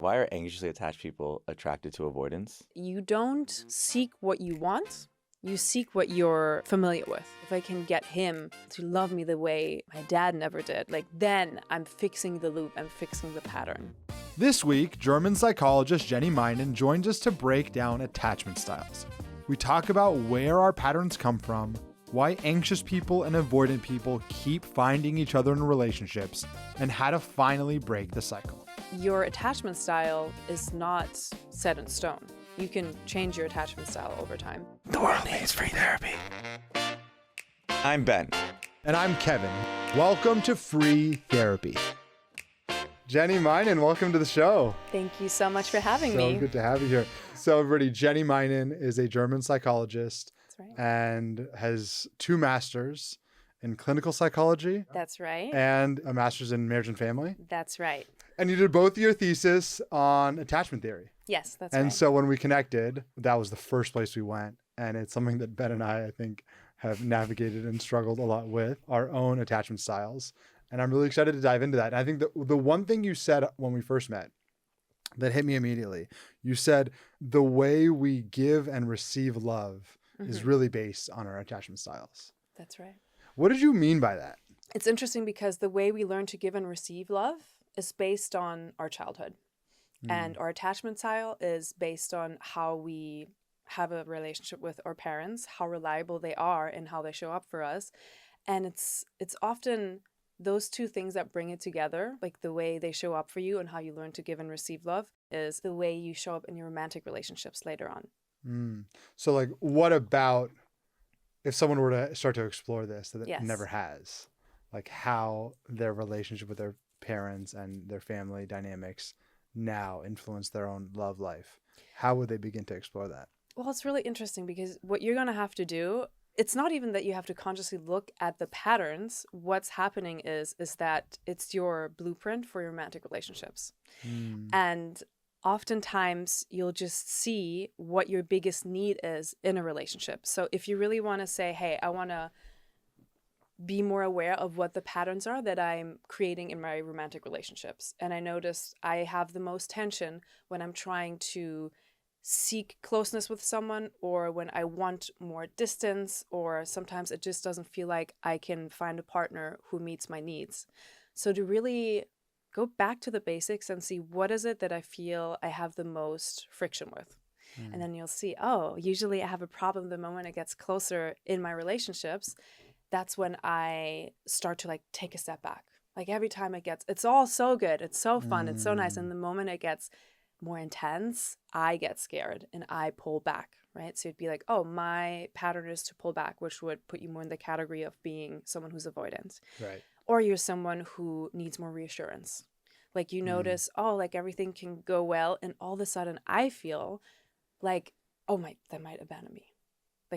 Why are anxiously attached people attracted to avoidance? You don't seek what you want. You seek what you're familiar with. If I can get him to love me the way my dad never did, then I'm fixing the loop, I'm fixing the pattern. This week, German psychologist Jenny Meinen joins us to break down attachment styles. We talk about where our patterns come from, why anxious people and avoidant people keep finding each other in relationships, and how to finally break the cycle. Your attachment style is not set in stone. You can change your attachment style over time. The world needs free therapy. I'm Ben. And I'm Kevin. Welcome to Free Therapy. Jenny Meinen, welcome to the show. Thank you so much for having me. So good to have you here. So everybody, Jenny Meinen is a German psychologist. That's right. And has 2 masters in clinical psychology. That's right. And a master's in marriage and family. That's right. And you did both your thesis on attachment theory. Yes, that's right. And so when we connected, that was the first place we went. And it's something that Ben and I think, have navigated and struggled a lot with, our own attachment styles. And I'm really excited to dive into that. And I think the one thing you said when we first met that hit me immediately, you said the way we give and receive love is really based on our attachment styles. That's right. What did you mean by that? It's interesting because the way we learn to give and receive love is based on our childhood. And our attachment style is based on how we have a relationship with our parents, how reliable they are and how they show up for us. And it's often those 2 things that bring it together, like the way they show up for you and how you learn to give and receive love is the way you show up in your romantic relationships later on. So what about if someone were to start to explore this that Yes. it never has, like how their relationship with their parents and their family dynamics now influence their own love life? How would they begin to explore that? Well, it's really interesting because what you're going to have to do, it's not even that you have to consciously look at the patterns. What's happening is that it's your blueprint for your romantic relationships. And oftentimes you'll just see what your biggest need is in a relationship. So if you really want to say, hey, I want to be more aware of what the patterns are that I'm creating in my romantic relationships. And I noticed I have the most tension when I'm trying to seek closeness with someone or when I want more distance, or sometimes it just doesn't feel like I can find a partner who meets my needs. So to really go back to the basics and see what is it that I feel I have the most friction with. And then you'll see, usually I have a problem the moment it gets closer in my relationships. That's when I start to take a step back. Every time it's all so good. It's so fun. It's so nice. And the moment it gets more intense, I get scared and I pull back, right? So it'd be like, my pattern is to pull back, which would put you more in the category of being someone who's avoidant. Right. Or you're someone who needs more reassurance. You notice, everything can go well. And all of a sudden I feel like, they might abandon me.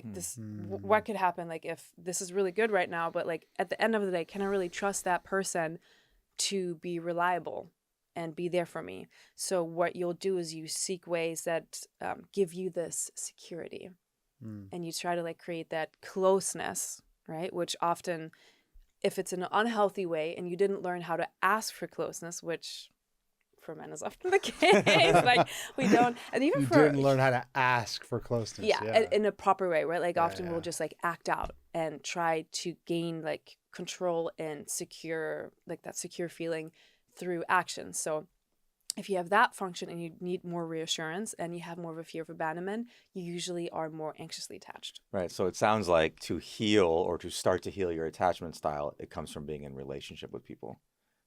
This, what could happen? If this is really good right now, but at the end of the day, can I really trust that person to be reliable and be there for me? So what you'll do is you seek ways that give you this security, and you try to create that closeness, right? Which often, if it's in an unhealthy way and you didn't learn how to ask for closeness, which for men is often the case. We don't, and even you didn't learn how to ask for closeness. Yeah. In a proper way, right? Often we'll just act out and try to gain control and secure, that secure feeling through action. So if you have that function and you need more reassurance and you have more of a fear of abandonment, you usually are more anxiously attached. Right. So it sounds like to heal or to start to heal your attachment style, it comes from being in relationship with people.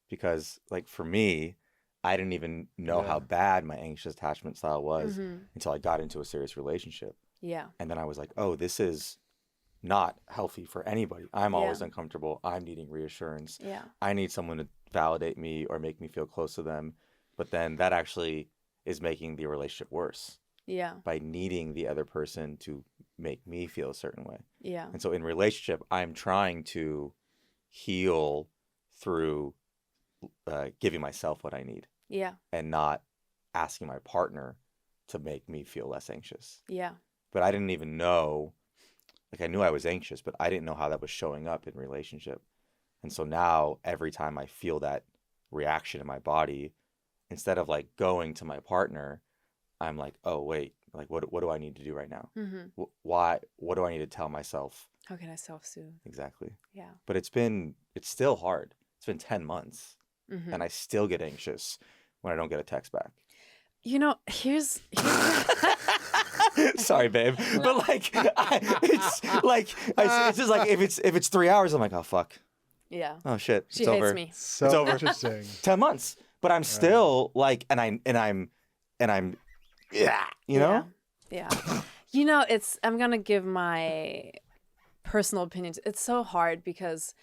Because for me, I didn't even know how bad my anxious attachment style was until I got into a serious relationship. Yeah. And then I was like, this is not healthy for anybody. I'm always uncomfortable. I'm needing reassurance. Yeah. I need someone to validate me or make me feel close to them. But then that actually is making the relationship worse. Yeah. By needing the other person to make me feel a certain way. Yeah. And so in relationship, I'm trying to heal through giving myself what I need. Yeah. And not asking my partner to make me feel less anxious. Yeah. But I didn't even know, I knew I was anxious, but I didn't know how that was showing up in relationship. And so now every time I feel that reaction in my body, instead of like going to my partner, I'm like, oh wait, like what do I need to do right now? Why? What do I need to tell myself? How can I self-soothe? Exactly. Yeah. But it's still hard. It's been 10 months, and I still get anxious when I don't get a text back. You know, here's Sorry, babe, but like, it's just like if it's 3 hours, I'm like, oh fuck, yeah. oh shit, She it's hates over. me. So It's over. interesting. 10 months, but I'm still like, and I'm, yeah, you know. Yeah. You know, I'm gonna give my personal opinions. It's so hard because,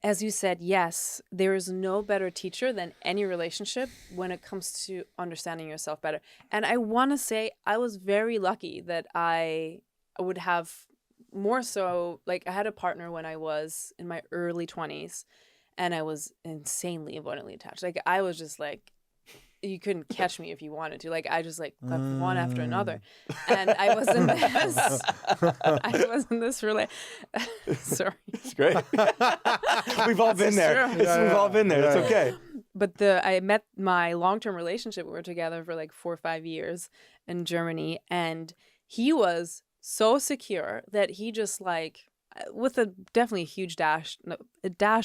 as you said, yes, there is no better teacher than any relationship when it comes to understanding yourself better. And I want to say I was very lucky that I would have more so, like, I had a partner when I was in my early 20s, and I was insanely avoidantly attached. Like, I was just like, you couldn't catch me if you wanted to. Like, I just like left one after another. And I was in this sorry. It's great. We've all been there. true. We've all been there. It's okay. But I met my long-term relationship. We were together for like 4 or 5 years in Germany. And he was so secure that he just like, with definitely a huge dash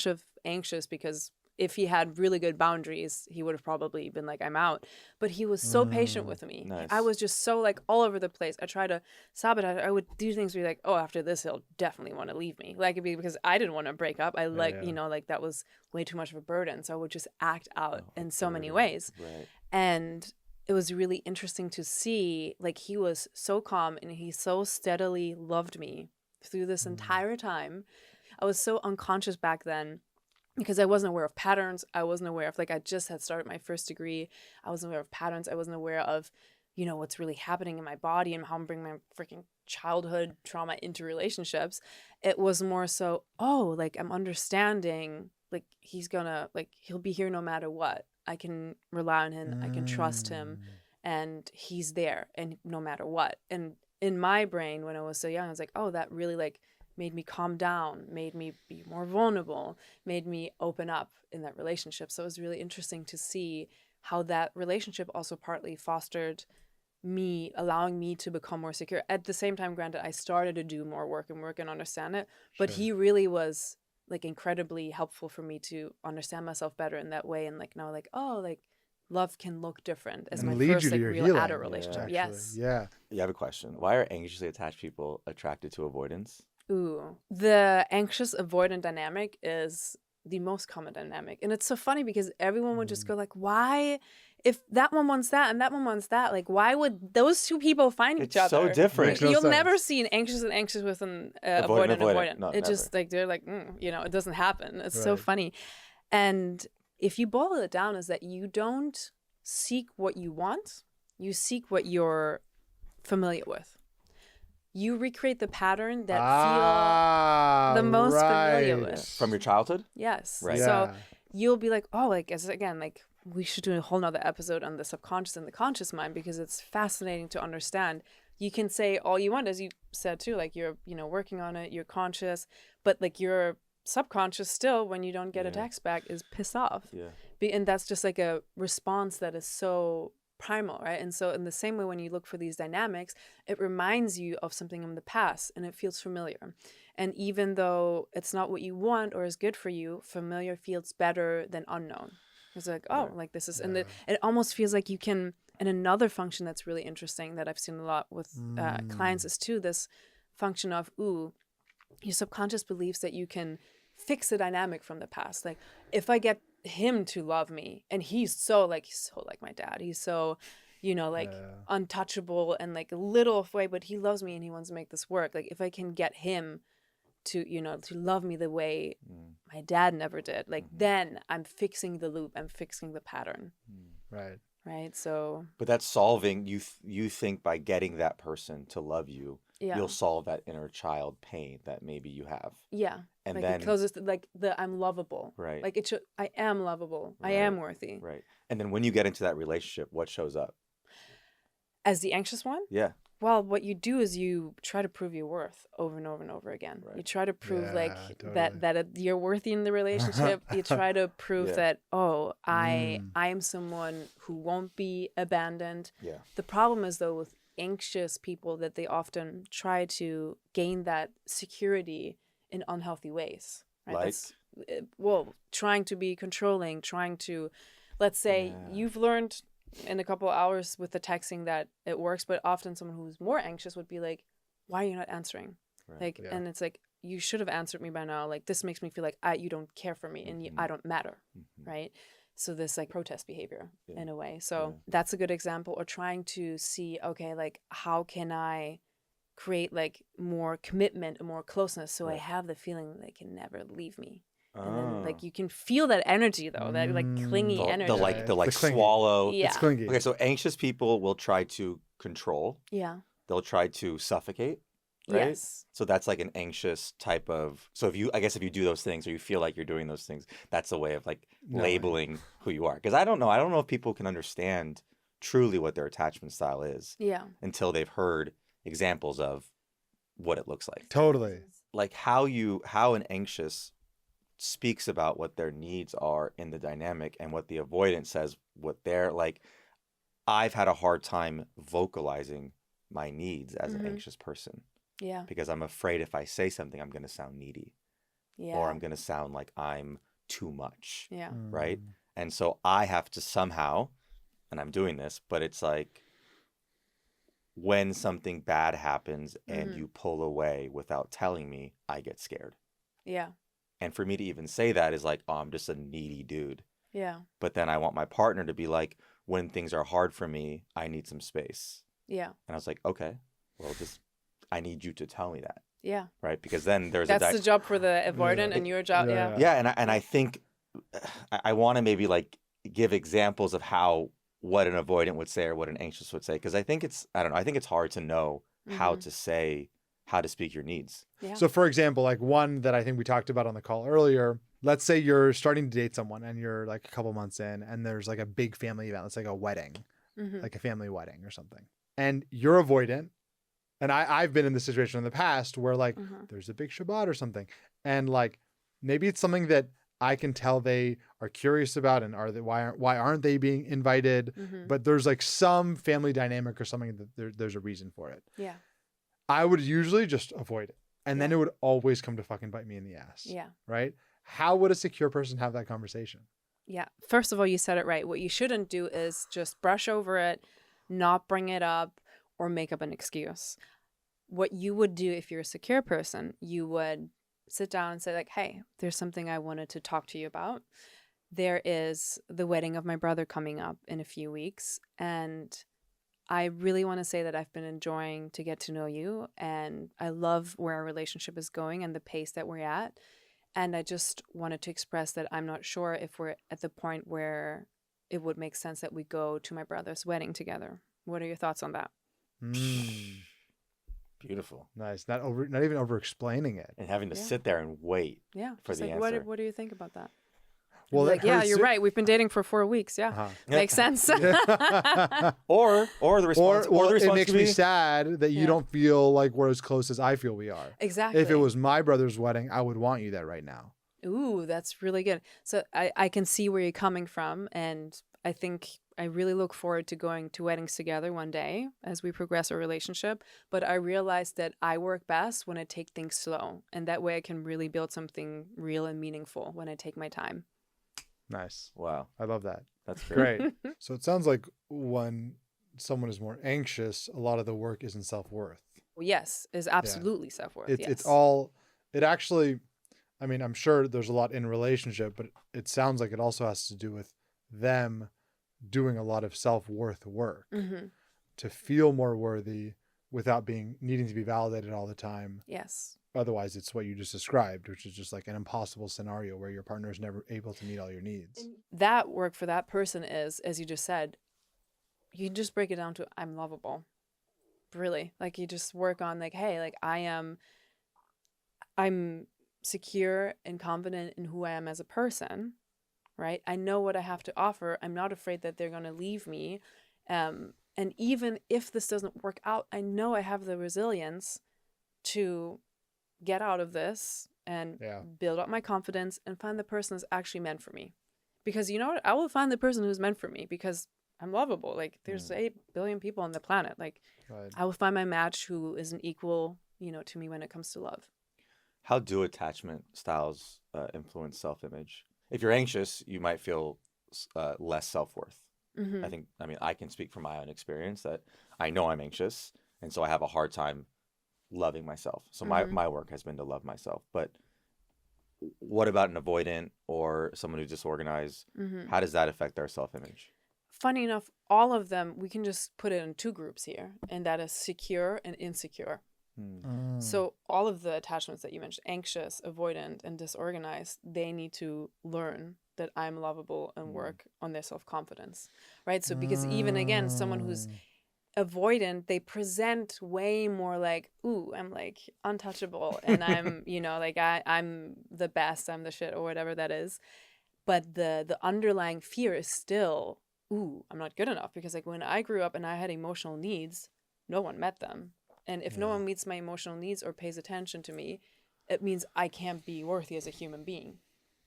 of anxious, because if he had really good boundaries, he would have probably been like, I'm out. But he was so patient with me. Nice. I was just so like all over the place. I tried to sabotage. I would do things where like, oh, after this, he'll definitely want to leave me. Like, it'd be because I didn't want to break up. You know, like that was way too much of a burden. So I would just act out in so many ways. Right. And it was really interesting to see, like, he was so calm and he so steadily loved me through this entire time. I was so unconscious back then, because I wasn't aware of patterns. I wasn't aware of, like, I just had started my first degree. I wasn't aware of patterns. I wasn't aware of, you know, what's really happening in my body and how I'm bringing my freaking childhood trauma into relationships. It was more so, oh, like, I'm understanding, like, he'll be here no matter what. I can rely on him. I can trust him, and he's there, and no matter what. And in my brain, when I was so young, I was like, oh, that really, like, made me calm down, made me be more vulnerable, made me open up in that relationship. So it was really interesting to see how that relationship also partly fostered me, allowing me to become more secure. At the same time, granted, I started to do more work and understand it, but he really was like incredibly helpful for me to understand myself better in that way. And like now, like, oh, like love can look different as And my lead first you to like your real healing, adult relationship. actually. Yes. Yeah. You have a question. Why are anxiously attached people attracted to avoidance? Ooh, the anxious avoidant dynamic is the most common dynamic. And it's so funny because everyone would just go like, why, if that one wants that and that one wants that, like, why would those two people find It's each other? so different. Makes no You'll sense. never see an anxious and anxious with an avoidant. No, It just never. like, they're like, you know, it doesn't happen. It's so Right. funny. And if you boil it down, is that you don't seek what you want, you seek what you're familiar with. You recreate the pattern that feel the most familiar with. From your childhood? Yes. Right. So you'll be like, oh, like, as again, like, we should do a whole nother episode on the subconscious and the conscious mind, because it's fascinating to understand. You can say all you want, as you said too, like, you're, you know, working on it, you're conscious, but like your subconscious still, when you don't get a text back, is pissed off. Yeah. And that's just like a response that is so primal, right? And so in the same way, when you look for these dynamics, it reminds you of something in the past and it feels familiar. And even though it's not what you want or is good for you, familiar feels better than unknown. It's like, oh, like this is, and it almost feels like you can, and another function that's really interesting that I've seen a lot with clients is too, this function of, ooh, your subconscious believes that you can fix a dynamic from the past. Like, if I get him to love me, and he's so like my dad, he's so, you know, like untouchable and like a little way, but he loves me and he wants to make this work. Like, if I can get him to, you know, to love me the way my dad never did, like, then I'm fixing the loop, I'm fixing the pattern. Right. So, but that's solving, you think by getting that person to love you, you'll solve that inner child pain that maybe you have. Yeah. And like, then, it closes to, like, the I'm lovable. Right. Like, it should, I am lovable. Right. I am worthy. Right. And then when you get into that relationship, what shows up? As the anxious one? Yeah. Well, what you do is you try to prove your worth over and over and over again. Right. You try to prove like Yeah, that you're worthy in the relationship. You try to prove Yeah. that, oh, I Mm. I am someone who won't be abandoned. Yeah. The problem is though with anxious people that they often try to gain that security in unhealthy ways. Right? Like? That's well, trying to be controlling, trying to, let's say Yeah. you've learned in a couple of hours with the texting that it works, but often someone who's more anxious would be like, why are you not answering? Right. Like, Yeah. and it's like, you should have answered me by now. Like, this makes me feel like you don't care for me and I don't matter. Mhm. Right. So this like protest behavior Yeah. in a way. So Yeah. that's a good example. Or trying to see, okay, like how can I create like more commitment and more closeness so I Right. have the feeling they can never leave me. And Oh. then like you can feel that energy though, that like clingy They'll, energy. they'll like they'll like swallow. Yeah. It's clingy. Okay, so anxious people will try to control. Yeah. They'll try to suffocate. Right? Yes. So that's like an anxious type of. So if you do those things, or you feel like you're doing those things, that's a way of like No. labeling who you are. Because I don't know if people can understand truly what their attachment style is Yeah. until they've heard examples of what it looks like. Totally. Like how an anxious speaks about what their needs are in the dynamic, and what the avoidant says what they're like. I've had a hard time vocalizing my needs as an anxious person Yeah. because I'm afraid if I say something, I'm going to sound needy, Yeah. or I'm going to sound like I'm too much, Yeah. right? And so I have to somehow, and I'm doing this, but it's like when something bad happens and you pull away without telling me, I get scared. Yeah. And for me to even say that is like, oh, I'm just a needy dude. Yeah. But then I want my partner to be like, when things are hard for me, I need some space. Yeah. And I was like, okay, well, I need you to tell me that, Yeah. right? Because then there's That's the job for the avoidant Yeah. and your job. Yeah. Yeah. yeah, and I think I want to maybe like give examples of what an avoidant would say or what an anxious would say, because I think it's hard to know how to say, how to speak your needs. Yeah. So for example, like one that I think we talked about on the call earlier, let's say you're starting to date someone and you're like a couple months in and there's like a big family event. It's like a wedding, like a family wedding or something. And you're avoidant. And I've been in this situation in the past where like there's a big Shabbat or something. And like maybe it's something that I can tell they are curious about, and why aren't they being invited? But there's like some family dynamic or something that there's a reason for it. Yeah. I would usually just avoid it. And then it would always come to fucking bite me in the ass. Yeah. Right? How would a secure person have that conversation? Yeah. First of all, you said it right. What you shouldn't do is just brush over it, not bring it up, or make up an excuse. What you would do if you're a secure person, you would sit down and say like, hey, there's something I wanted to talk to you about. There is the wedding of my brother coming up in a few weeks. And I really want to say that I've been enjoying to get to know you. And I love where our relationship is going and the pace that we're at. And I just wanted to express that I'm not sure if we're at the point where it would make sense that we go to my brother's wedding together. What are your thoughts on that? Beautiful. Nice. Not even over explaining it. And having to Yeah. sit there and wait Yeah. for Just the like, answer. what do you think about that? Well, Like, that yeah, hurts you're it. right. We've been dating for 4 weeks. Yeah. Uh-huh. Makes sense. Or the response. Or the it response makes could me be, sad that you Yeah. don't feel like we're as close as I feel we are. Exactly. If it was my brother's wedding, I would want you there right now. Ooh, that's really good. So I can see where you're coming from. And I think I really look forward to going to weddings together one day as we progress our relationship. But I realized that I work best when I take things slow. And that way I can really build something real and meaningful when I take my time. Nice. wow, I love that. that's great. Great. So it sounds like when someone is more anxious, a lot of the work is in self-worth. Yes, is absolutely self-worth. It's Yes. it's all it actually, I mean, I'm sure there's a lot in relationship, but it sounds like it also has to do with them doing a lot of self-worth work to feel more worthy without needing to be validated all the time. Yes. Otherwise, it's what you just described, which is just like an impossible scenario where your partner is never able to meet all your needs. That work for that person is, as you just said, you just break it down to I'm lovable. Really. Like you just work on like, hey, like I'm secure and confident in who I am as a person, right? I know what I have to offer. I'm not afraid that they're going to leave me. And And even if this doesn't work out, I know I have the resilience to get out of this and build up my confidence and find the person that's actually meant for me. Because you know what? I will find the person who's meant for me because I'm lovable. Like there's 8 billion people on the planet. Like I will find my match who is an equal, to me when it comes to love. How do attachment styles influence self-image? If you're anxious, you might feel less self-worth. I can speak from my own experience that I know I'm anxious, and so I have a hard time loving myself. So my work has been to love myself. But what about an avoidant or someone who's disorganized? How does that affect their self-image? Funny enough, all of them, we can just put it in 2 groups here, and that is secure and insecure. So all of the attachments that you mentioned, anxious, avoidant, and disorganized, they need to learn that I'm lovable and work on their self-confidence, right? So because even again, someone who's avoidant, they present way more like, ooh, I'm like untouchable and I'm, like I'm the best, I'm the shit or whatever that is. But the underlying fear is still, ooh, I'm not good enough, because like when I grew up and I had emotional needs, no one met them. And if no one meets my emotional needs or pays attention to me, it means I can't be worthy as a human being.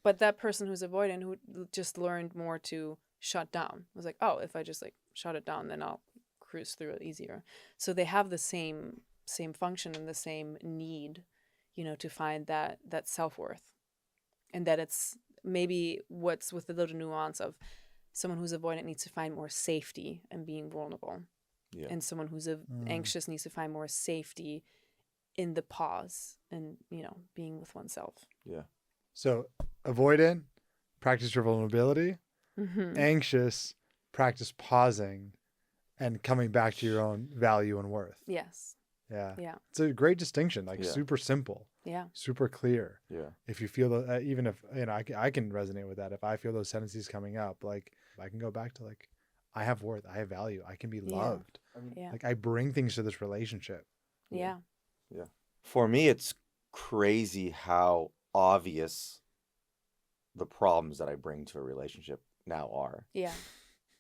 But that person who's avoidant, who just learned more to shut down, was like, oh, if I just like shut it down, then I'll cruise through it easier. So they have the same function and the same need, to find that self-worth. And that it's maybe what's with the little nuance of someone who's avoidant needs to find more safety and being vulnerable. Yeah. And someone who's anxious needs to find more safety in the pause and, being with oneself. Yeah. So avoidant, practice your vulnerability. Anxious, practice pausing and coming back to your own value and worth. Yes. Yeah. Yeah. It's a great distinction, like super simple. Yeah. Super clear. Yeah. If you feel even if, I can resonate with that. If I feel those tendencies coming up, like I can go back to like, I have worth, I have value, I can be loved. Like I bring things to this relationship. Yeah. Yeah. For me, it's crazy how obvious the problems that I bring to a relationship now are. Yeah.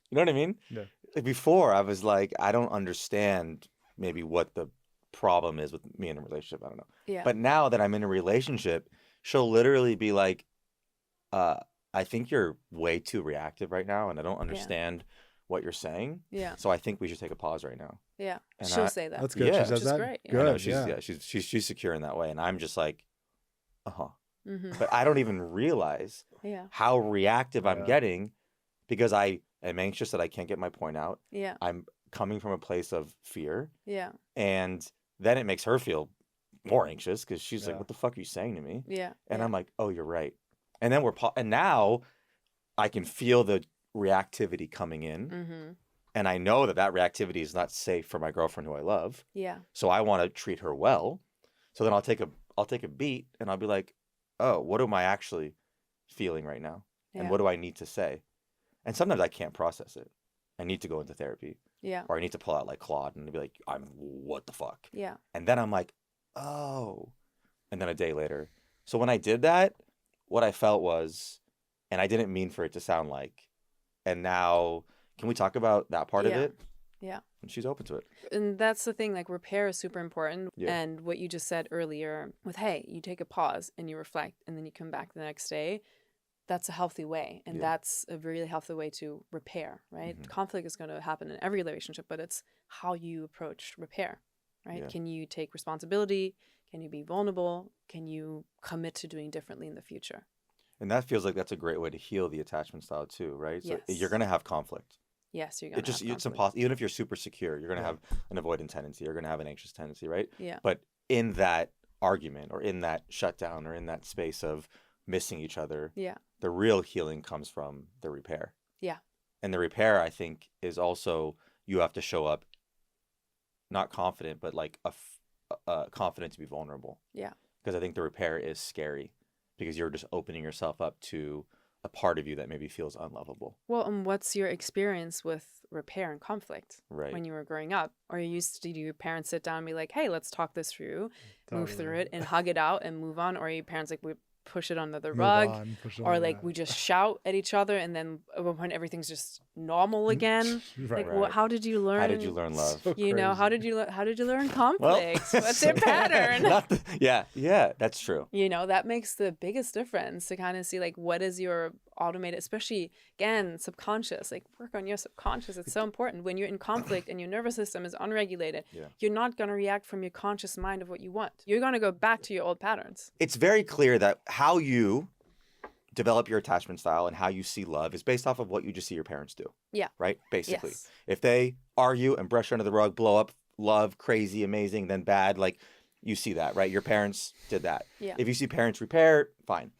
You know what I mean? Yeah. Like before, I was like, I don't understand maybe what the problem is with me in a relationship. I don't know. Yeah. But now that I'm in a relationship, she'll literally be like, I think you're way too reactive right now, and I don't understand what you're saying. Yeah. So I think we should take a pause right now. Yeah. And She'll say that. That's good. Yeah. She says that. Great. Good. I know, she's secure in that way, and I'm just like, But I don't even realize how reactive I'm getting because I am anxious that I can't get my point out. Yeah. I'm coming from a place of fear. Yeah. And then it makes her feel more anxious because she's like, what the fuck are you saying to me? Yeah. And I'm like, oh, you're right. And then and now I can feel the reactivity coming in. And I know that reactivity is not safe for my girlfriend who I love. Yeah. So I want to treat her well. So then I'll take a beat and I'll be like, oh, what am I actually feeling right now? And what do I need to say? And sometimes I can't process it. I need to go into therapy. Yeah. Or I need to pull out like Claude and be like, what the fuck? Yeah. And then I'm like, oh. And then a day later. So when I did that, what I felt was, and I didn't mean for it to sound like, and now, can we talk about that part of it? Yeah. And she's open to it. And that's the thing, like repair is super important. Yeah. And what you just said earlier with, hey, you take a pause and you reflect and then you come back the next day. That's a healthy way. And that's a really healthy way to repair, right? Conflict is going to happen in every relationship, but it's how you approach repair, right? Yeah. Can you take responsibility? Can you be vulnerable? Can you commit to doing differently in the future? And that feels like that's a great way to heal the attachment style too, right? So Yes. you're going to have conflict. Yes, you're going to have It's impossible. Even if you're super secure, you're going to have an avoidant tendency. You're going to have an anxious tendency, right? Yeah. But in that argument or in that shutdown or in that space of missing each other, the real healing comes from the repair. Yeah. And the repair, I think, is also you have to show up not confident, but like confident to be vulnerable. Yeah. Because I think the repair is scary because you're just opening yourself up to a part of you that maybe feels unlovable. Well, and what's your experience with repair and conflict when you were growing up? Or you used to do your parents sit down and be like, hey, let's talk this through, move through it and hug it out and move on? Or are your parents like, push it under the Move rug, on, push or on, like yeah. we just shout at each other, and then when everything's just normal again, Right. like what? How did you learn? How did you learn love? So You know, how crazy. did you learn conflicts? What's your so- pattern? yeah, that's true. You know, that makes the biggest difference to kind of see like what is your automated, especially again, subconscious, like work on your subconscious. It's so important. When you're in conflict and your nervous system is unregulated, Yeah. you're not going to react from your conscious mind of what you want. You're going to go back to your old patterns. It's very clear that how you develop your attachment style and how you see love is based off of what you just see your parents do. Yeah. Right? Basically. Yes. If they argue and brush under the rug, blow up, love, crazy, amazing, then bad, like you see that, right? Your parents did that. Yeah. If you see parents repair, fine.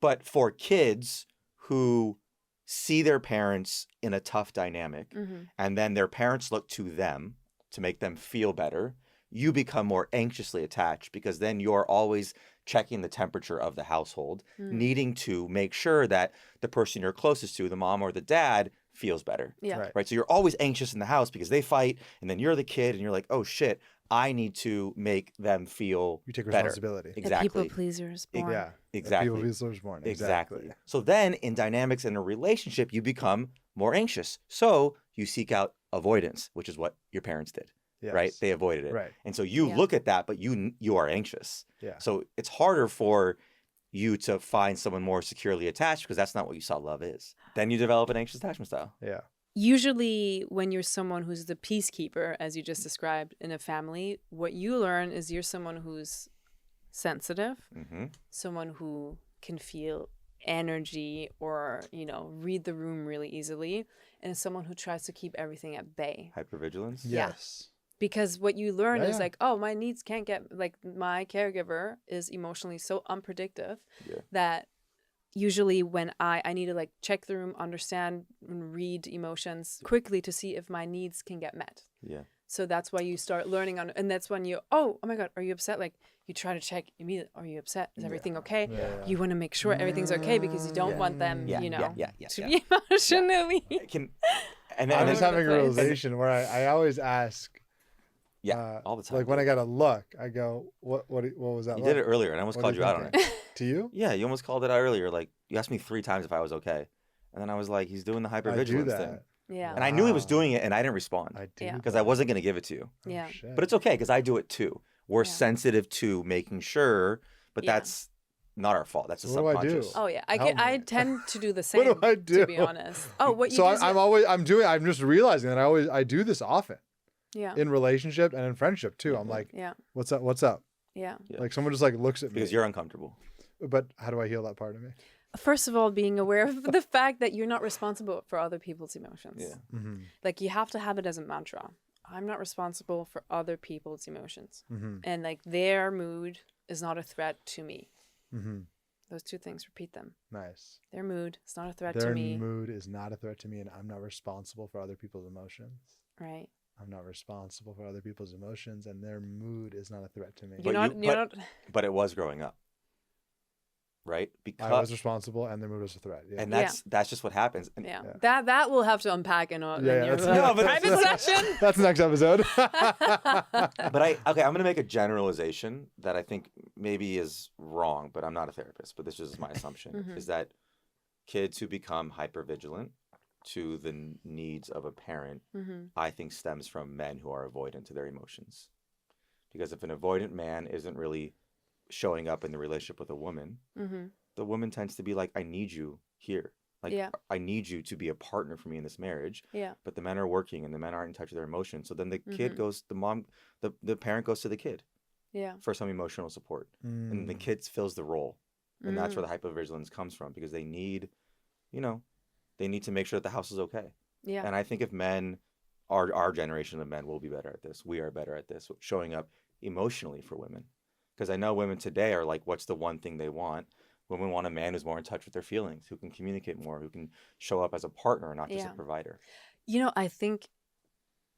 But for kids who see their parents in a tough dynamic Mm-hmm. and then their parents look to them to make them feel better, you become more anxiously attached because then you're always checking the temperature of the household, needing to make sure that the person you're closest to, the mom or the dad, feels better. Yeah. Right. Right. So you're always anxious in the house because they fight and then you're the kid and you're like, oh shit, I need to make them feel You take better. responsibility. The Exactly. people pleaser is born. Yeah. Exactly. People pleasers born. Exactly. So then in dynamics in a relationship, you become more anxious. So you seek out avoidance, which is what your parents did, Yes. right? They avoided it. Right. And so you Yeah. look at that, but you are anxious. Yeah. So it's harder for you to find someone more securely attached because that's not what you saw love is. Then you develop an anxious attachment style. Yeah. Usually when you're someone who's the peacekeeper, as you just described in a family, what you learn is you're someone who's sensitive, Mm-hmm. someone who can feel energy or, you know, read the room really easily, and someone who tries to keep everything at bay. Hypervigilance. Yeah. Yes. Because what you learn Yeah, is yeah. like, oh, my needs can't get, like, my caregiver is emotionally so unpredictable Yeah. that usually when I need to like check the room, understand and read emotions quickly to see if my needs can get met. Yeah. So that's why you start learning on, and that's when you, oh my God, are you upset? Like you try to check immediately, are you upset? Is everything okay? Yeah. You want to make sure everything's okay because you don't Yeah. want them, Yeah. you know, Yeah. to be emotionally. Can and I'm then just all over having the a place. realization where I always ask, all the time. like when I got a look, I go, what was that? you look? did it earlier, and I almost What called are you you out on it. thinking? To you? Yeah, you almost called it out earlier. Like you asked me 3 times if I was okay, and then I was like, he's doing the I do hypervigilance thing, that. Yeah. and I knew he was Wow. doing it, and I didn't respond I do. Yeah. because I wasn't gonna give it to you. Oh, Yeah. shit. But it's okay because I do it too. We're Yeah. sensitive to making sure, but Yeah. that's not our fault. That's the So what do I do? subconscious. Oh yeah, Help I me. tend to do the same. What do I do? To be honest. Oh, what you So just I'm just realizing that I do this often yeah, in relationship and in friendship too. I'm Yeah. like, yeah, what's up? What's up? yeah. Yeah. Like someone just like looks at me. Because you're uncomfortable. But how do I heal that part of me? First of all, being aware of the fact that you're not responsible for other people's emotions. Yeah. Mm-hmm. Like you have to have it as a mantra. I'm not responsible for other people's emotions. Mm-hmm. And like their mood is not a threat to me. Mm-hmm. Those 2 things, repeat them. Nice. Their mood is not a threat Their to me. mood is not a threat to me, and I'm not responsible for other people's emotions. Right. I'm not responsible for other people's emotions, and their mood is not a threat to me. You're But not you're not But it was growing up, right? I Because was responsible, and their mood was a threat. Yeah. and that's just what happens. And yeah. Yeah. That we'll have to unpack in, in Yeah, your that's- No, but private that's- session. That's the next episode. But I'm gonna make a generalization that I think maybe is wrong, but I'm not a therapist, but this is my assumption, Mhm. is that kids who become hypervigilant to the needs of a parent, Mm-hmm. I think stems from men who are avoidant to their emotions. Because if an avoidant man isn't really showing up in the relationship with a woman, Mm-hmm. the woman tends to be like, I need you here. Like, Yeah. I need you to be a partner for me in this marriage. Yeah. But the men are working and the men aren't in touch with their emotions. So then the kid Mhm. goes, the parent goes to the kid Yeah. for some emotional support. And the Mm. kid fills the role. And that's Mm. where the hypervigilance comes from because they need, they need to make sure that the house is okay. Yeah. And I think if men, our generation of men will be better at this. We are better at this, showing up emotionally for women. Because I know women today are like, what's the one thing they want? Women want a man who's more in touch with their feelings, who can communicate more, who can show up as a partner, not just Yeah. a provider. You know, I think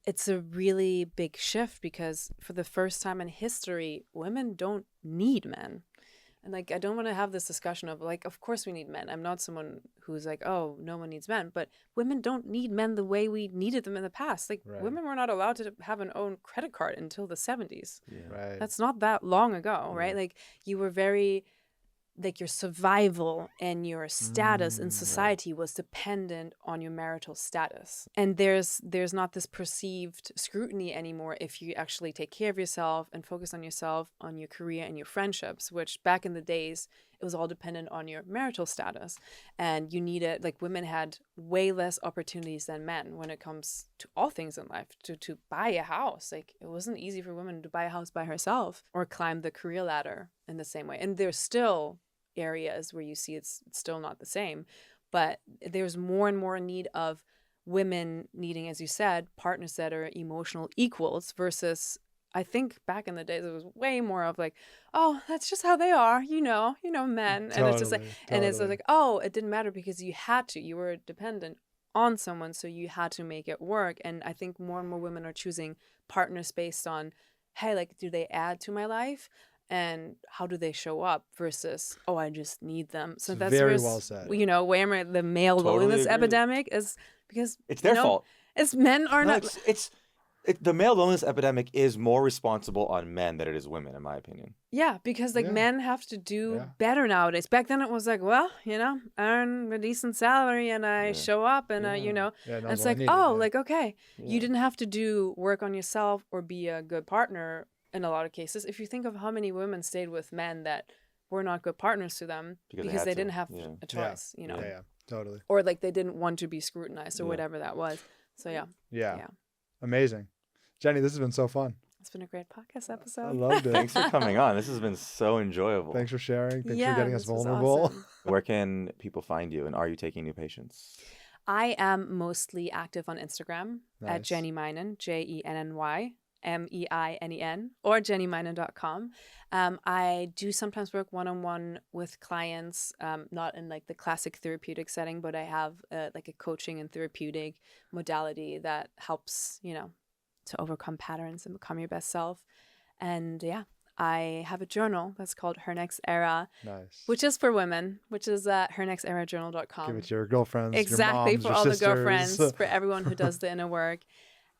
it's a really big shift because for the first time in history, women don't need men. And like, I don't want to have this discussion of like, of course we need men. I'm not someone who's like, oh, no one needs men. But women don't need men the way we needed them in the past. Like, Right. women were not allowed to have an own credit card until the 70s. Yeah. Right. That's not that long ago, right? Yeah. Like, you were very like your survival and your status in society was dependent on your marital status. And there's not this perceived scrutiny anymore if you actually take care of yourself and focus on yourself, on your career and your friendships, which back in the days, it was all dependent on your marital status. And you needed, like women had way less opportunities than men when it comes to all things in life, to buy a house. Like it wasn't easy for women to buy a house by herself or climb the career ladder in the same way. And there's still areas where you see it's still not the same, but there's more and more need of women needing, as you said, partners that are emotional equals versus, I think back in the days, it was way more of like, oh, that's just how they are, men. And it's just like, and it's like, oh, it didn't matter because you were dependent on someone, so you had to make it work. And I think more and more women are choosing partners based on, hey, like, do they add to my life? And how do they show up versus, oh, I just need them. So that's very where, well said. Where the male Totally loneliness agree. epidemic is, because It's their fault. It's men are No, not. the male loneliness epidemic is more responsible on men than it is women, in my opinion. Yeah, because like men have to do better nowadays. Back then it was like, well, I earn a decent salary and I show up and and it's like, like, okay, you didn't have to do work on yourself or be a good partner in a lot of cases. If you think of how many women stayed with men that were not good partners to them because they didn't have a choice, Yeah, totally. or like they didn't want to be scrutinized or whatever that was. So yeah. Amazing. Jenny, this has been so fun. It's been a great podcast episode. I loved it. Thanks for coming on. This has been so enjoyable. Thanks for sharing. Thanks for Yeah, getting us this was vulnerable. awesome. Where can people find you, and are you taking new patients? I am mostly active on Instagram at Nice. Jenny Meinen, JennyMeinen, or jennymeinen.com. I do sometimes work one-on-one with clients, not in like the classic therapeutic setting, but I have like a coaching and therapeutic modality that helps, to overcome patterns and become your best self. And I have a journal that's called Her Next Era, Nice. which is for women, which is at hernexterajournal.com. Give it to your girlfriends, Exactly, your moms, for your all sisters. the girlfriends, for everyone who does the inner work.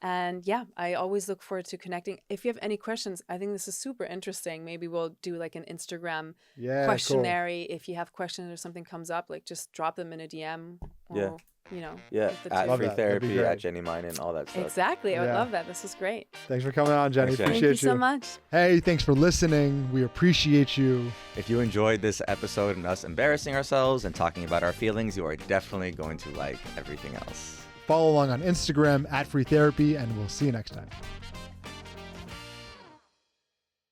And I always look forward to connecting. If you have any questions, I think this is super interesting. Maybe we'll do like an Instagram questionnaire. If you have questions or something comes up, like just drop them in a DM. Or, at Love free that. That'd be therapy, great. at Jenny Meinen, all that stuff. Exactly. I would love that. This is great. Thanks for coming on, Jenny. Thanks, Jenny. Appreciate Thank you so much. Hey, thanks for listening. We appreciate you. If you enjoyed this episode and us embarrassing ourselves and talking about our feelings, you are definitely going to like everything else. Follow along on Instagram at Free Therapy, and we'll see you next time.